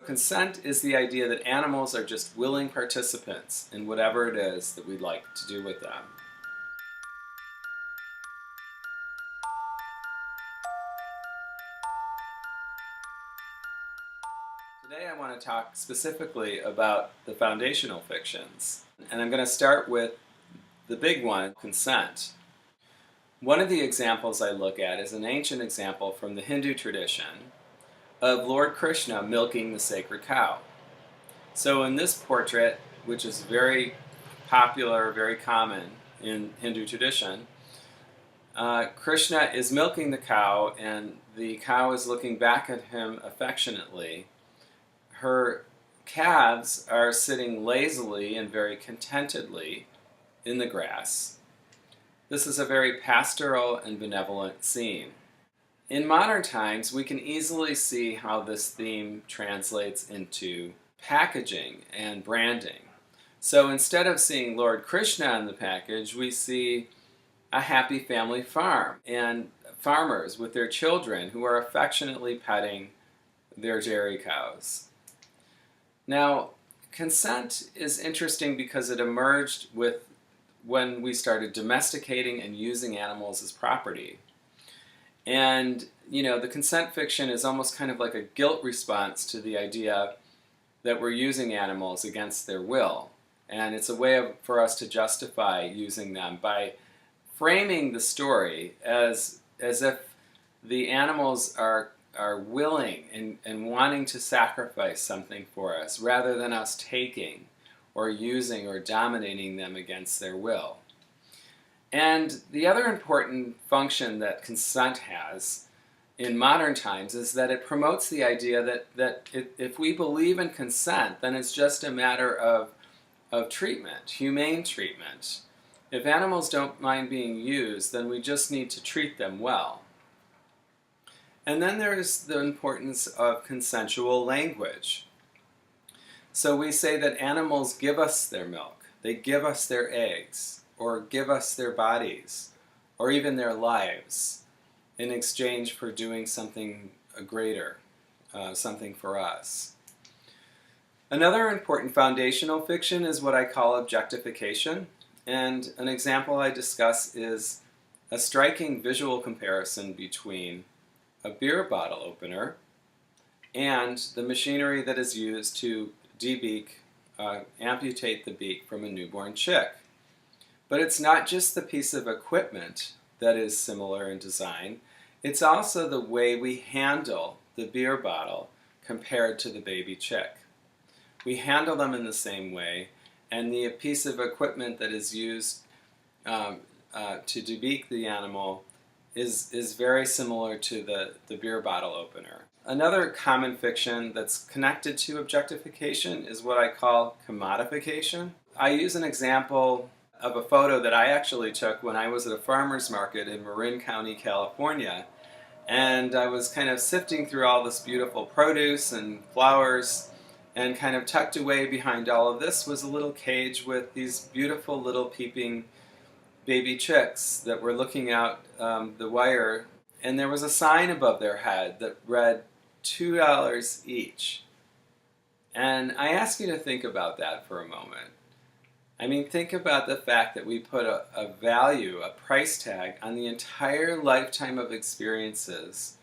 Consent is the idea that animals are just willing participants in whatever it is that we'd like to do with them. Today I want to talk specifically about the foundational fictions, and I'm going to start with the big one, consent. One of the examples I look at is an ancient example from the Hindu tradition of Lord Krishna milking the sacred cow. So in this portrait, which is very popular, very common in Hindu tradition, Krishna is milking the cow, and the cow is looking back at him affectionately. Her calves are sitting lazily and very contentedly in the grass. This is a very pastoral and benevolent scene. In modern times, we can easily see how this theme translates into packaging and branding. So instead of seeing Lord Krishna on the package, we see a happy family farm and farmers with their children who are affectionately petting their dairy cows. Now, consent is interesting because it emerged when we started domesticating and using animals as property. And, the consent fiction is almost kind of like a guilt response to the idea that we're using animals against their will. And it's a way for us to justify using them by framing the story as if the animals are willing and wanting to sacrifice something for us, rather than us taking or using or dominating them against their will. And the other important function that consent has in modern times is that it promotes the idea that if we believe in consent, then it's just a matter of treatment, humane treatment. If animals don't mind being used, then we just need to treat them well. And then there's the importance of consensual language. So we say that animals give us their milk, they give us their eggs, or give us their bodies, or even their lives, in exchange for doing something greater, something for us. Another important foundational fiction is what I call objectification, and an example I discuss is a striking visual comparison between a beer bottle opener and the machinery that is used to amputate the beak from a newborn chick. But it's not just the piece of equipment that is similar in design, it's also the way we handle the beer bottle compared to the baby chick. We handle them in the same way, and the piece of equipment that is used to debeak the animal is very similar to the beer bottle opener. Another common fiction that's connected to objectification is what I call commodification. I use an example of a photo that I actually took when I was at a farmer's market in Marin County, California, and I was kind of sifting through all this beautiful produce and flowers, and kind of tucked away behind all of this was a little cage with these beautiful little peeping baby chicks that were looking out the wire, and there was a sign above their head that read $2 each. And I ask you to think about that for a moment. I mean, think about the fact that we put a value, a price tag, on the entire lifetime of experiences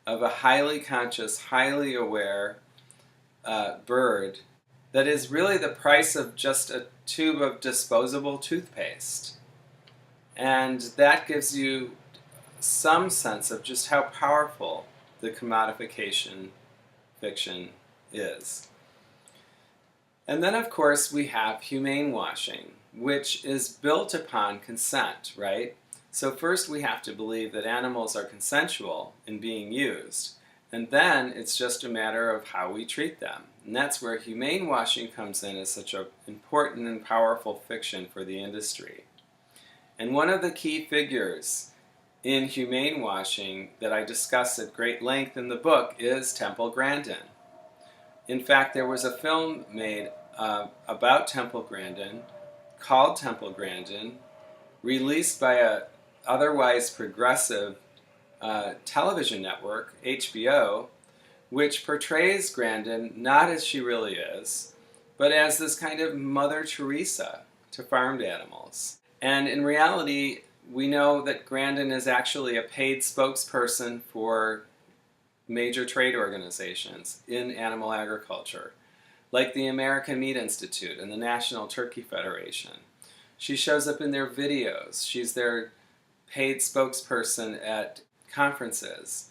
of a highly conscious, highly aware bird that is really the price of just a tube of disposable toothpaste. And that gives you some sense of just how powerful the commodification fiction is. And then, of course, we have humane washing, which is built upon consent, right? So first we have to believe that animals are consensual in being used, and then it's just a matter of how we treat them. And that's where humane washing comes in as such an important and powerful fiction for the industry. And one of the key figures in humane washing that I discuss at great length in the book is Temple Grandin. In fact, there was a film made about Temple Grandin called Temple Grandin, released by a otherwise progressive television network, HBO, which portrays Grandin not as she really is, but as this kind of Mother Teresa to farmed animals. And in reality, we know that Grandin is actually a paid spokesperson for major trade organizations in animal agriculture, like the American Meat Institute and the National Turkey Federation. She shows up in their videos. She's their paid spokesperson at conferences.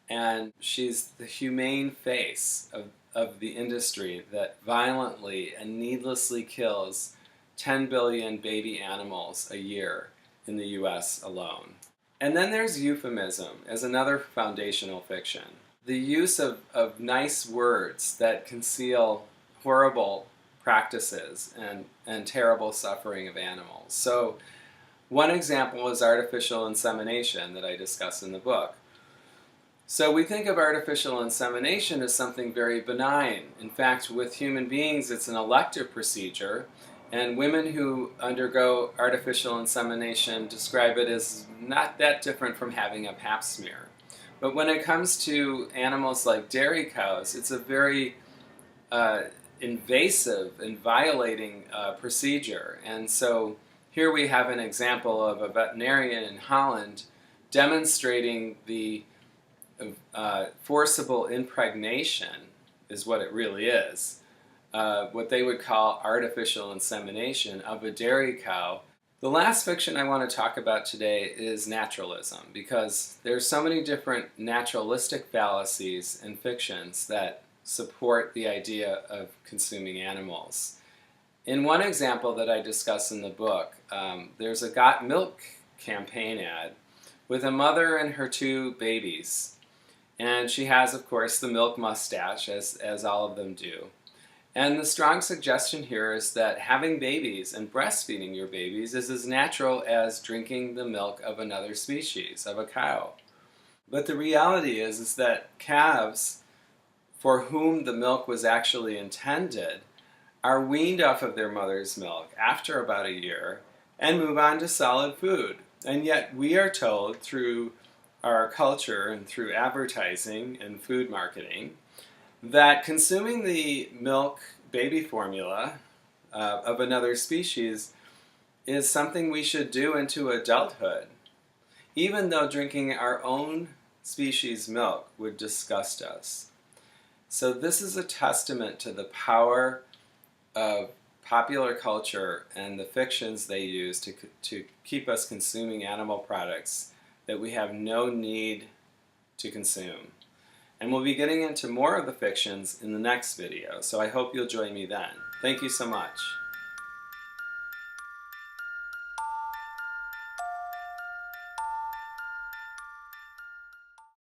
And she's the humane face of the industry that violently and needlessly kills 10 billion baby animals a year in the US alone. And then there's euphemism as another foundational fiction. The use of nice words that conceal horrible practices and terrible suffering of animals. So one example is artificial insemination that I discuss in the book. So we think of artificial insemination as something very benign. In fact, with human beings, it's an elective procedure, and women who undergo artificial insemination describe it as not that different from having a pap smear. But when it comes to animals like dairy cows, it's a very invasive and violating procedure. And so here we have an example of a veterinarian in Holland demonstrating the forcible impregnation, is what it really is, what they would call artificial insemination of a dairy cow. The last fiction I want to talk about today is naturalism, because there's so many different naturalistic fallacies and fictions that support the idea of consuming animals. In one example that I discuss in the book, there's a Got Milk campaign ad with a mother and her two babies. And she has, of course, the milk mustache, as all of them do. And the strong suggestion here is that having babies and breastfeeding your babies is as natural as drinking the milk of another species, of a cow. But the reality is that calves, for whom the milk was actually intended, are weaned off of their mother's milk after about a year and move on to solid food. And yet we are told through our culture and through advertising and food marketing that consuming the milk baby formula of another species is something we should do into adulthood, even though drinking our own species' milk would disgust us. So this is a testament to the power of popular culture and the fictions they use to keep us consuming animal products that we have no need to consume. And we'll be getting into more of the fictions in the next video, so I hope you'll join me then. Thank you so much.